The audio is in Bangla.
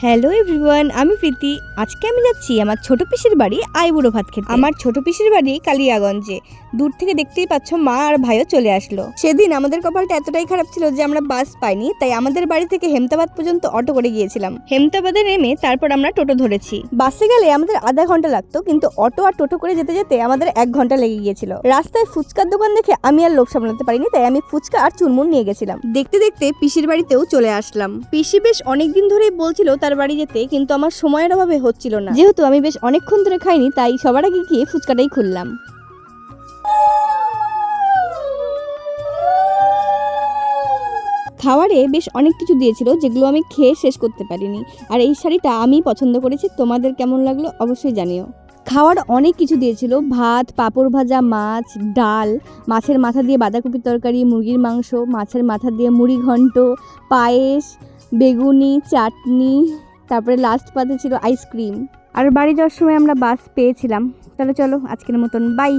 হ্যালো এভরিওয়ান, আমি প্রীতি। আজকে আমি যাচ্ছি আমার ছোট পিসির বাড়ি আইবুড়ো ভাত খেতে। আমার ছোট পিসির বাড়ি কালিয়াগঞ্জে। দূর থেকে দেখতেই পাচ্ছ, মা আর ভাইও চলে আসলো। সেদিন আমাদের কপালটা এতটাই খারাপ ছিল যে আমরা বাস পাইনি, তাই আমাদের বাড়ি থেকে হেমতাবাদ পর্যন্ত অটো করে গিয়েছিলাম। হেমতাবাদে নেমে তারপর আমরা টোটো ধরেছি। বাসে গেলে আমাদের আধা ঘন্টা লাগতো, কিন্তু অটো আর টোটো করে যেতে যেতে আমাদের 1 ঘন্টা লেগে গিয়েছিল। রাস্তায় ফুচকার দোকান দেখে আমি আর লোভ সামলাতে পারিনি, তাই আমি ফুচকা আর চুরমুর নিয়ে গেছিলাম। দেখতে দেখতে পিসির বাড়িতেও চলে আসলাম। পিসি বেশ অনেকদিন ধরেই বলছিল তার বাড়ি যেতে, কিন্তু আমার সময়ের অভাবে হচ্ছিল না। যেহেতু আমি বেশ অনেকক্ষণ ধরে খাইনি, তাই সবার আগে গিয়ে ফুচকাটাই খুললাম। খাবারে বেশ অনেক কিছু দিয়েছিল, যেগুলো আমি খেয়ে শেষ করতে পারিনি। আর এই শাড়িটা আমি পছন্দ করেছি, তোমাদের কেমন লাগলো অবশ্যই জানিও। খাওয়ার অনেক কিছু দিয়েছিল, ভাত, পাঁপড় ভাজা, মাছ, ডাল, মাছের মাথা দিয়ে বাঁধাকপির তরকারি, মুরগির মাংস, মাছের মাথা দিয়ে মুড়ি ঘন্ট, পায়েস, বেগুনি, চাটনি, তারপরে লাস্ট পাতে ছিল আইসক্রিম। আর বাড়ি যাওয়ার সময় আমরা বাস পেয়েছিলাম। তাহলে চলো, আজকের মতন বাই।